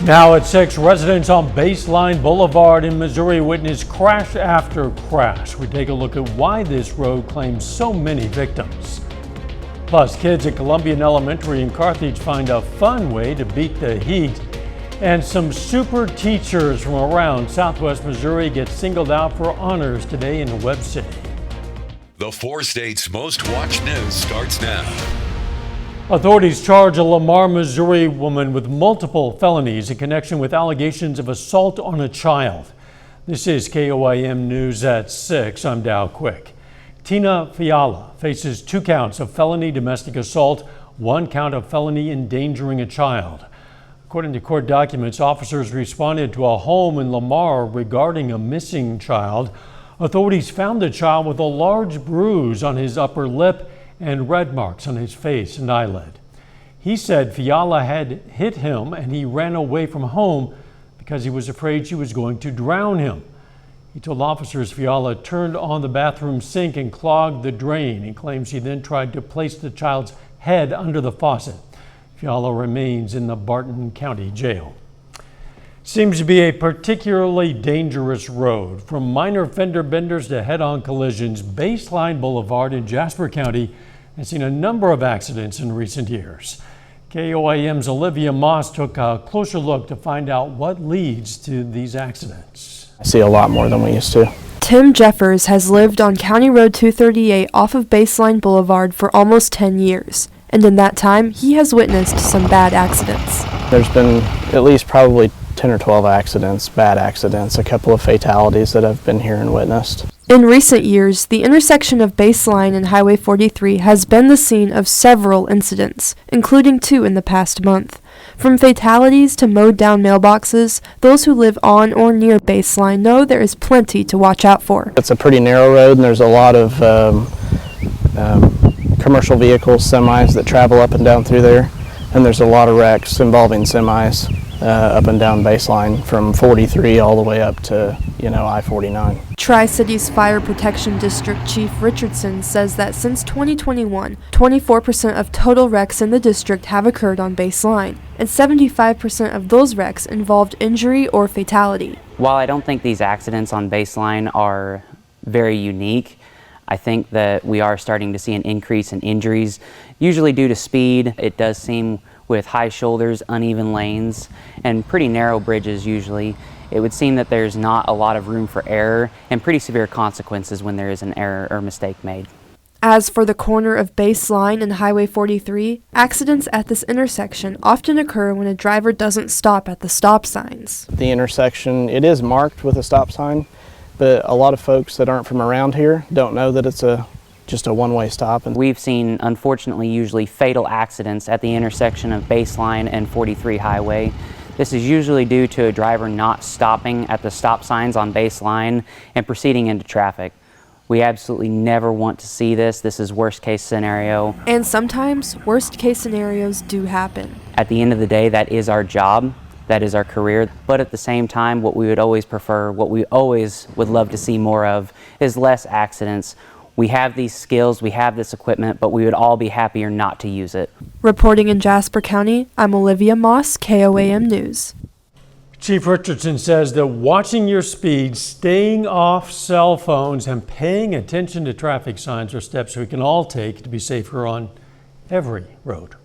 Now at 6, residents on Baseline Boulevard in Missouri witness crash after crash. We take a look at why this road claims so many victims. Plus, kids at Columbian Elementary in Carthage find a fun way to beat the heat. And some super teachers from around Southwest Missouri get singled out for honors today in Webb City. The 4 states' most watched news starts now. Authorities charge a Lamar, Missouri woman with multiple felonies in connection with allegations of assault on a child. This is KOIM News at 6. I'm Dow Quick. Tina Fiala faces 2 counts of felony domestic assault, 1 count of felony endangering a child. According to court documents, officers responded to a home in Lamar regarding a missing child. Authorities found the child with a large bruise on his upper lip and red marks on his face and eyelid. He said Fiala had hit him and he ran away from home because he was afraid she was going to drown him. He told officers Fiala turned on the bathroom sink and clogged the drain. He claims he then tried to place the child's head under the faucet. Fiala remains in the Barton County Jail. Seems to be a particularly dangerous road. From minor fender benders to head-on collisions, Baseline Boulevard in Jasper County has seen a number of accidents in recent years. KOIM's Olivia Moss took a closer look to find out what leads to these accidents. I see a lot more than we used to. Tim Jeffers has lived on County Road 238 off of Baseline Boulevard for almost 10 years. And in that time, he has witnessed some bad accidents. There's been at least probably 10 or 12 accidents, bad accidents, a couple of fatalities that I've been here and witnessed. In recent years, the intersection of Baseline and Highway 43 has been the scene of several incidents, including 2 in the past month. From fatalities to mowed down mailboxes, those who live on or near Baseline know there is plenty to watch out for. It's a pretty narrow road and there's a lot of commercial vehicles, semis that travel up and down through there. And there's a lot of wrecks involving semis up and down Baseline from 43 all the way up to, I-49. Tri-Cities Fire Protection District Chief Richardson says that since 2021, 24% of total wrecks in the district have occurred on Baseline, and 75% of those wrecks involved injury or fatality. While I don't think these accidents on Baseline are very unique, I think that we are starting to see an increase in injuries, usually due to speed. It does seem with high shoulders, uneven lanes, and pretty narrow bridges usually. It would seem that there's not a lot of room for error and pretty severe consequences when there is an error or mistake made. As for the corner of Baseline and Highway 43, accidents at this intersection often occur when a driver doesn't stop at the stop signs. The intersection, it is marked with a stop sign, but a lot of folks that aren't from around here don't know that it's just a one-way stop. And we've seen, unfortunately, usually fatal accidents at the intersection of Baseline and 43 Highway. This is usually due to a driver not stopping at the stop signs on Baseline and proceeding into traffic. We absolutely never want to see this. This is worst case scenario. And sometimes worst case scenarios do happen. At the end of the day, that is our job. That is our career. But at the same time, what we would always prefer, what we always would love to see more of, is less accidents. We have these skills, we have this equipment, but we would all be happier not to use it. Reporting in Jasper County, I'm Olivia Moss, KOAM News. Chief Richardson says that watching your speed, staying off cell phones, and paying attention to traffic signs are steps we can all take to be safer on every road.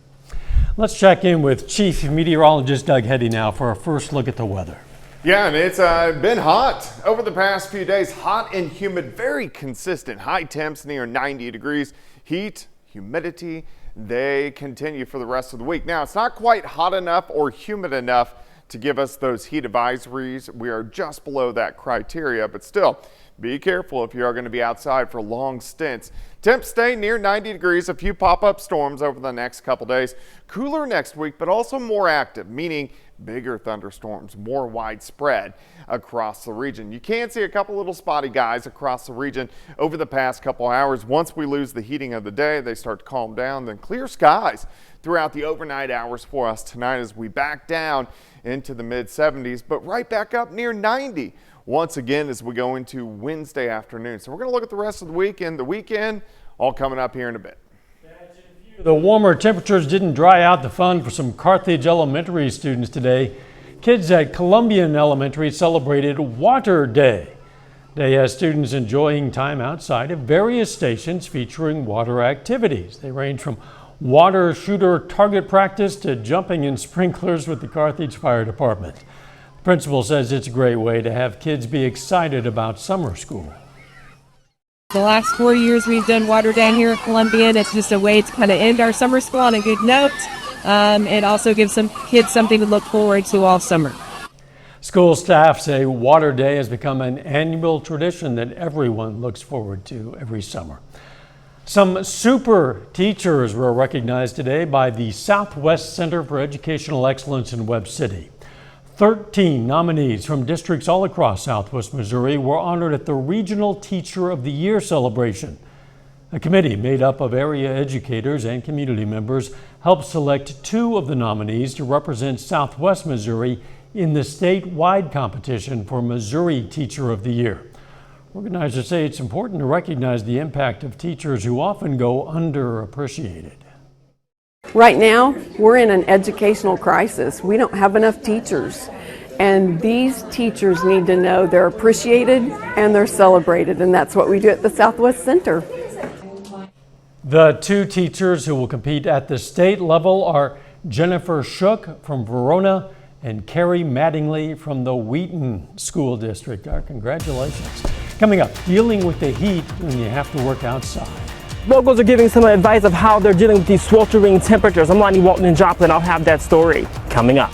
Let's check in with Chief Meteorologist Doug Heddy now for our first look at the weather. Yeah, and it's been hot over the past few days. Hot and humid, very consistent. High temps near 90 degrees. Heat, humidity, they continue for the rest of the week. Now, it's not quite hot enough or humid enough to give us those heat advisories. We are just below that criteria, but still, be careful if you are going to be outside for long stints. Temps stay near 90 degrees, a few pop-up storms over the next couple days. Cooler next week, but also more active, meaning bigger thunderstorms, more widespread across the region. You can see a couple little spotty guys across the region over the past couple hours. Once we lose the heating of the day, they start to calm down, then clear skies throughout the overnight hours for us tonight as we back down into the mid 70s, but right back up near 90 once again as we go into Wednesday afternoon. So we're going to look at the rest of the weekend, all coming up here in a bit. The warmer temperatures didn't dry out the fun for some Carthage Elementary students today. Kids at Columbian Elementary celebrated Water Day. Day has students enjoying time outside at various stations featuring water activities. They range from water shooter target practice to jumping in sprinklers with the Carthage Fire Department. The principal says it's a great way to have kids be excited about summer school. The last 4 years we've done Water Down here at Columbian. It's just a way to kind of end our summer school on a good note. It also gives some kids something to look forward to all summer. School staff say Water Day has become an annual tradition that everyone looks forward to every summer. Some super teachers were recognized today by the Southwest Center for Educational Excellence in Webb City. 13 nominees from districts all across Southwest Missouri were honored at the Regional Teacher of the Year celebration. A committee made up of area educators and community members helped select 2 of the nominees to represent Southwest Missouri in the statewide competition for Missouri Teacher of the Year. Organizers say it's important to recognize the impact of teachers who often go underappreciated. Right now, we're in an educational crisis. We don't have enough teachers, and these teachers need to know they're appreciated and they're celebrated, and that's what we do at the Southwest Center. The 2 teachers who will compete at the state level are Jennifer Shook from Verona and Carrie Mattingly from the Wheaton School District. Our congratulations. Coming up, dealing with the heat when you have to work outside. Locals are giving some advice of how they're dealing with these sweltering temperatures. I'm Lonnie Walton in Joplin. I'll have that story coming up.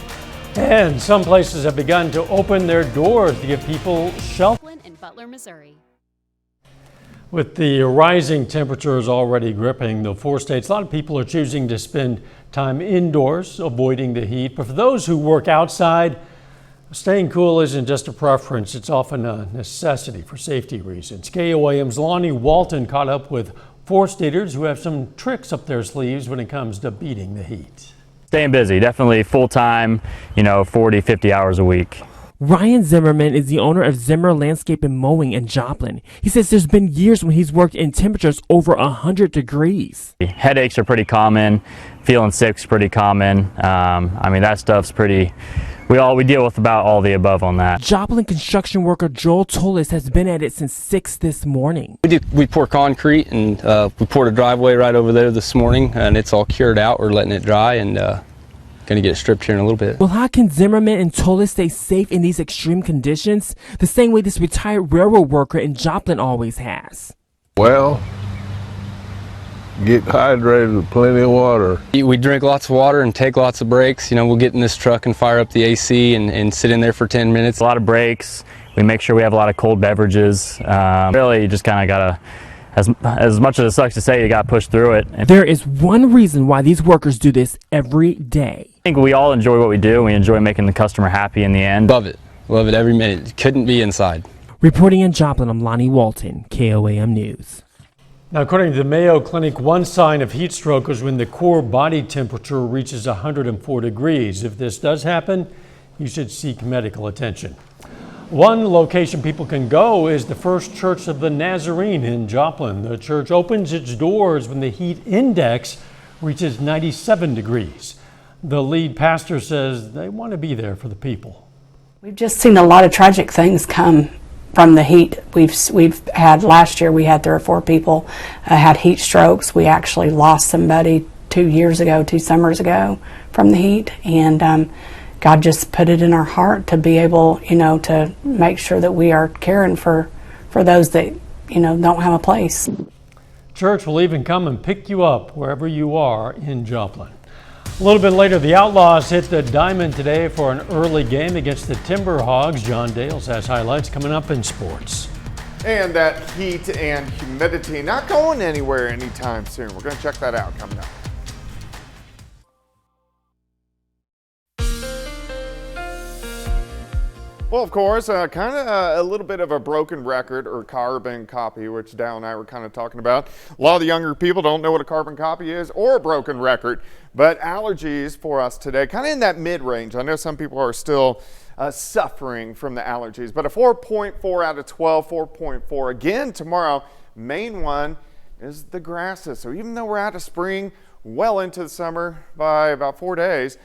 And some places have begun to open their doors to give people shelter. In Butler, Missouri. With the rising temperatures already gripping the 4 states, a lot of people are choosing to spend time indoors, avoiding the heat. But for those who work outside, staying cool isn't just a preference, it's often a necessity for safety reasons. KOAM's Lonnie Walton caught up with 4 staters who have some tricks up their sleeves when it comes to beating the heat. Staying busy, definitely full time, 40, 50 hours a week. Ryan Zimmerman is the owner of Zimmer Landscape and Mowing in Joplin. He says there's been years when he's worked in temperatures over 100 degrees. Headaches are pretty common. Feeling sick's pretty common. That stuff's pretty, we deal with about all the above on that. Joplin construction worker Joel Tolis has been at it since 6 this morning. We pour concrete, and we poured a driveway right over there this morning, and it's all cured out. We're letting it dry and going to get it stripped here in a little bit. Well, how can Zimmerman and Tolis stay safe in these extreme conditions? The same way this retired railroad worker in Joplin always has. Well, get hydrated with plenty of water. We drink lots of water and take lots of breaks. We'll get in this truck and fire up the AC and sit in there for 10 minutes. A lot of breaks. We make sure we have a lot of cold beverages. Really, you just kind of got to, as much as it sucks to say, you got to push through it. There is one reason why these workers do this every day. I think we all enjoy what we do. We enjoy making the customer happy in the end. Love it every minute. Couldn't be inside. Reporting in Joplin, I'm Lonnie Walton, KOAM News. Now, according to the Mayo Clinic, one sign of heat stroke is when the core body temperature reaches 104 degrees. If this does happen, you should seek medical attention. One location people can go is the First Church of the Nazarene in Joplin. The church opens its doors when the heat index reaches 97 degrees. The lead pastor says they want to be there for the people. We've just seen a lot of tragic things come from the heat. We've had, last year we had 3 or 4 people had heat strokes. We actually lost somebody 2 summers ago from the heat, and God just put it in our heart to be able, to make sure that we are caring for those that, don't have a place. Church will even come and pick you up wherever you are in Joplin. A little bit later, the Outlaws hit the diamond today for an early game against the Timber Hogs. John Dales has highlights coming up in sports. And that heat and humidity not going anywhere anytime soon. We're going to check that out coming up. Well, of course, kind of a little bit of a broken record or carbon copy, which Dal and I were kind of talking about. A lot of the younger people don't know what a carbon copy is or a broken record, but allergies for us today, kind of in that mid-range. I know some people are still suffering from the allergies, but a 4.4 out of 12, 4.4 again tomorrow. Main one is the grasses. So even though we're out of spring, well into the summer by about 4 days,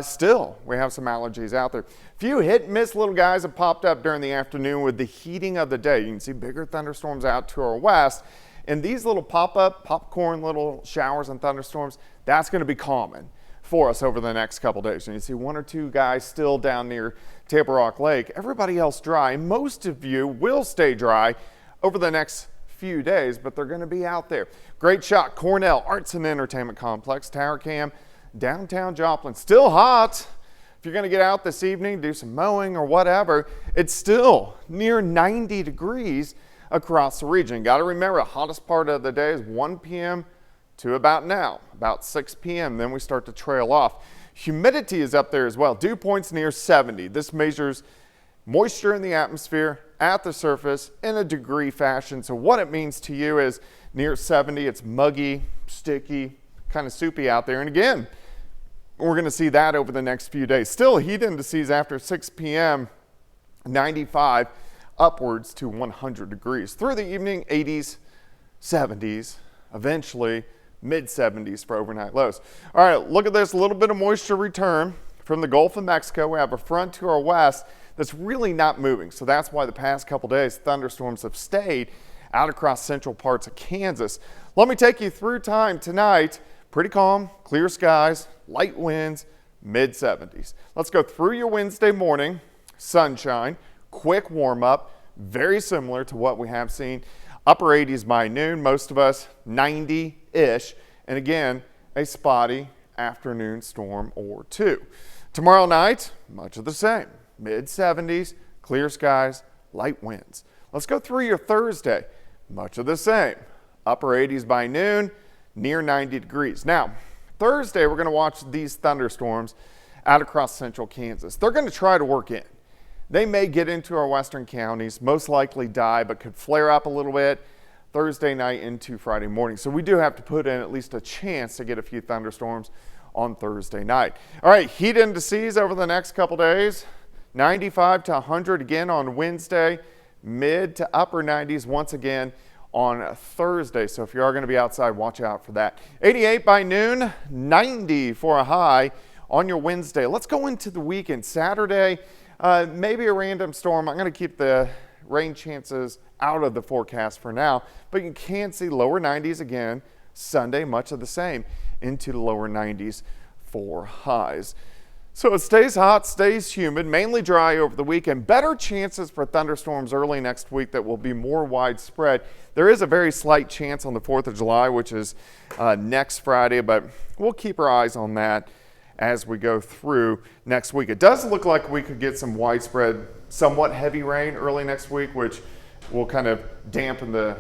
Still, we have some allergies out there. Few hit and miss little guys have popped up during the afternoon with the heating of the day. You can see bigger thunderstorms out to our west. And these little pop-up, popcorn little showers and thunderstorms, that's going to be common for us over the next couple days. And you see one or two guys still down near Table Rock Lake. Everybody else dry. Most of you will stay dry over the next few days, but they're going to be out there. Great shot, Cornell Arts and Entertainment Complex, Tower Cam, downtown Joplin. Still hot. If you're going to get out this evening, do some mowing or whatever, it's still near 90 degrees across the region. Got to remember, the hottest part of the day is 1 p.m. to about now, about 6 p.m. Then we start to trail off. Humidity is up there as well. Dew points near 70. This measures moisture in the atmosphere at the surface in a degree fashion. So what it means to you is near 70, it's muggy, sticky, kind of soupy out there. And again, we're going to see that over the next few days. Still heat indices after 6 p.m., 95 upwards to 100 degrees. Through the evening, 80s, 70s, eventually mid-70s for overnight lows. All right, look at this, a little bit of moisture return from the Gulf of Mexico. We have a front to our west that's really not moving. So that's why the past couple days, thunderstorms have stayed out across central parts of Kansas. Let me take you through time tonight. Pretty calm, clear skies, light winds, mid-70s. Let's go through your Wednesday morning. Sunshine, quick warm up, very similar to what we have seen. Upper 80s by noon, most of us 90-ish. And again, a spotty afternoon storm or two. Tomorrow night, much of the same. Mid-70s, clear skies, light winds. Let's go through your Thursday. Much of the same. Upper 80s by noon, near 90 degrees. Now, Thursday, we're going to watch these thunderstorms out across central Kansas. They're going to try to work in. They may get into our western counties, most likely die, but could flare up a little bit Thursday night into Friday morning. So we do have to put in at least a chance to get a few thunderstorms on Thursday night. All right, heat indices over the next couple days, 95 to 100 again on Wednesday, mid to upper 90s once again on Thursday. So if you are going to be outside, watch out for that. 88 by noon, 90 for a high on your Wednesday. Let's go into the weekend. Saturday, maybe a random storm. I'm going to keep the rain chances out of the forecast for now, but you can see lower 90s again. Sunday, much of the same, into the lower 90s for highs. So it stays hot, stays humid, mainly dry over the weekend. Better chances for thunderstorms early next week that will be more widespread. There is a very slight chance on the 4th of July, which is next Friday, but we'll keep our eyes on that as we go through next week. It does look like we could get some widespread, somewhat heavy rain early next week, which will kind of dampen the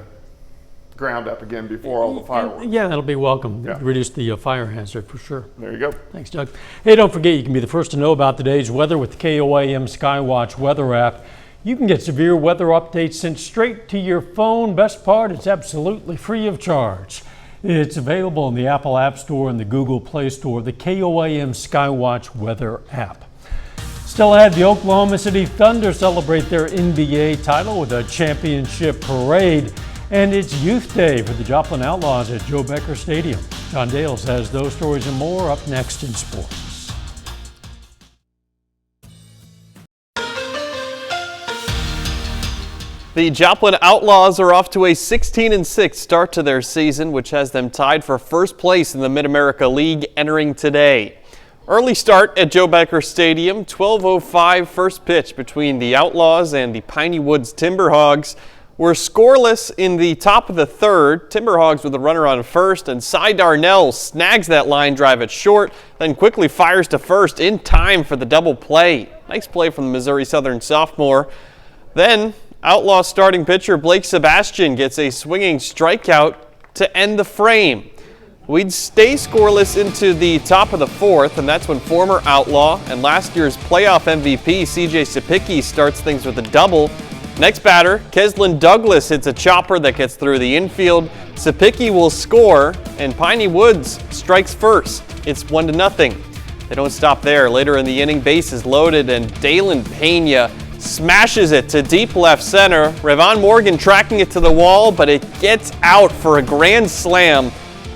ground up again before all the fireworks. Yeah, that'll be welcome. Yeah. Reduce the fire hazard for sure. There you go. Thanks, Doug. Hey, don't forget you can be the first to know about today's weather with the KOAM Skywatch weather app. You can get severe weather updates sent straight to your phone. Best part, it's absolutely free of charge. It's available in the Apple App Store and the Google Play Store, the KOAM Skywatch weather app. Still ahead, the Oklahoma City Thunder celebrate their NBA title with a championship parade. And it's Youth Day for the Joplin Outlaws at Joe Becker Stadium. John Dales has those stories and more up next in sports. The Joplin Outlaws are off to a 16-6 start to their season, which has them tied for first place in the Mid-America League entering today. Early start at Joe Becker Stadium, 12:05 first pitch between the Outlaws and the Piney Woods Timberhogs. We're scoreless in the top of the third. Timberhogs with a runner on first, and Cy Darnell snags that line drive at short, then quickly fires to first in time for the double play. Nice play from the Missouri Southern sophomore. Then Outlaw starting pitcher Blake Sebastian gets a swinging strikeout to end the frame. We'd stay scoreless into the top of the fourth, and that's when former Outlaw and last year's playoff MVP CJ Sapicki starts things with a double. Next batter, Keslin Douglas hits a chopper that gets through the infield. Sapicki will score, and Piney Woods strikes first. It's 1-0. They don't stop there. Later in the inning, base is loaded, and Dalen Pena smashes it to deep left center. Revon Morgan tracking it to the wall, but it gets out for a grand slam.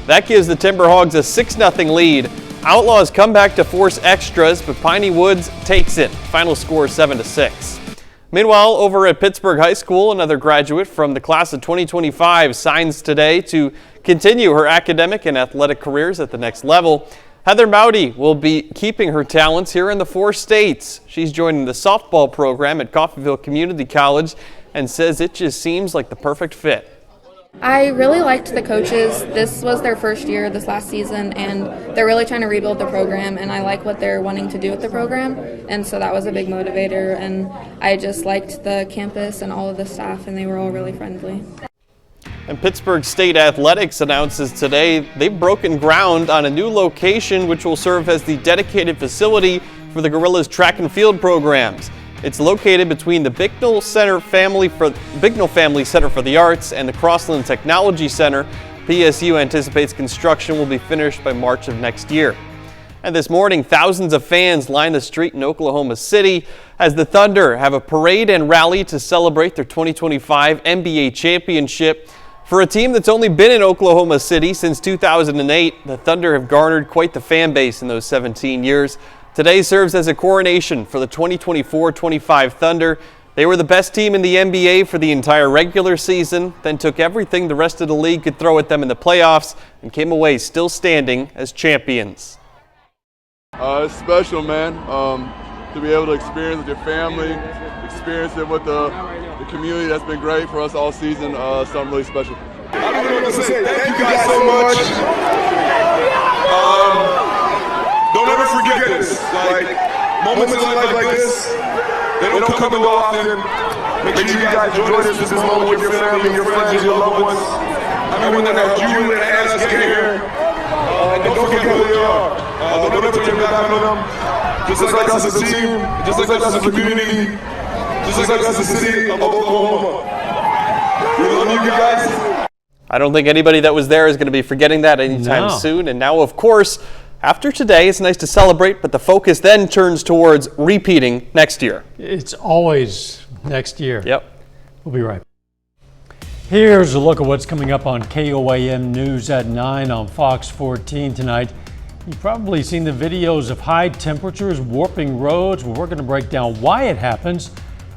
That gives the Timberhogs a 6-0 lead Outlaws come back to force extras, but Piney Woods takes it. Final score 7-6. Meanwhile, over at Pittsburgh High School, another graduate from the class of 2025 signs today to continue her academic and athletic careers at the next level. Heather Mowdy will be keeping her talents here in the 4 states. She's joining the softball program at Coffeyville Community College and says it just seems like the perfect fit. I really liked the coaches. This was their first year this last season, and they're really trying to rebuild the program, and I like what they're wanting to do with the program, and so that was a big motivator, and I just liked the campus and all of the staff, and they were all really friendly. And Pittsburgh State Athletics announces today they've broken ground on a new location which will serve as the dedicated facility for the Gorillas track and field programs. It's located between the Bicknell Family Center for the Arts and the Crossland Technology Center. PSU anticipates construction will be finished by March of next year. And this morning, thousands of fans lined the street in Oklahoma City as the Thunder have a parade and rally to celebrate their 2025 NBA championship. For a team that's only been in Oklahoma City since 2008, the Thunder have garnered quite the fan base in those 17 years. Today serves as a coronation for the 2024-25 Thunder. They were the best team in the NBA for the entire regular season, then took everything the rest of the league could throw at them in the playoffs and came away still standing as champions. It's special, man, to be able to experience with your family, experience it with the community. That's been great for us all season, something really special. I just want to say thank you guys so much. Don't ever forget this. Like, moments in life like this, they don't come too often. Make sure you guys enjoy this moment with your family, your friends, your loved ones. Everyone that helped you and us get here. And don't forget who they are. Don't ever turn your back on them. Just like us as a team, just like us as a community, just like us as a city of Oklahoma. We love you guys. I don't think anybody that was there is going to be forgetting that anytime soon. And now, of course, after today, it's nice to celebrate, but the focus then turns towards repeating next year. It's always next year. Yep. We'll be right back. Here's a look at what's coming up on KOAM News at 9 on Fox 14 tonight. You've probably seen the videos of high temperatures warping roads. Well, we're going to break down why it happens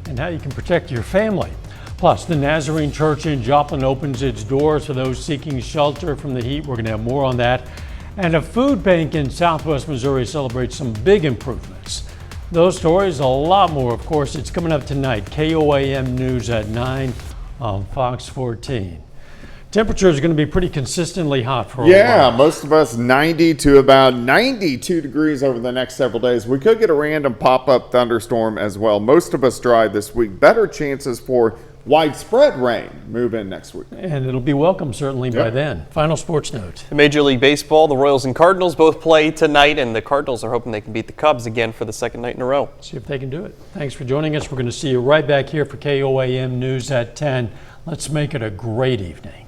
and how you can protect your family. Plus, the Nazarene Church in Joplin opens its doors for those seeking shelter from the heat. We're going to have more on that. And a food bank in Southwest Missouri celebrates some big improvements. Those stories, a lot more, of course. It's coming up tonight. KOAM News at 9 on Fox 14. Temperatures are going to be pretty consistently hot for a while. Yeah, most of us 90 to about 92 degrees over the next several days. We could get a random pop-up thunderstorm as well. Most of us dry this week. Better chances for widespread rain move in next week. And it'll be welcome certainly by then. Final sports note. In Major League Baseball, the Royals and Cardinals both play tonight, and the Cardinals are hoping they can beat the Cubs again for the second night in a row. See if they can do it. Thanks for joining us. We're going to see you right back here for KOAM News at 10. Let's make it a great evening.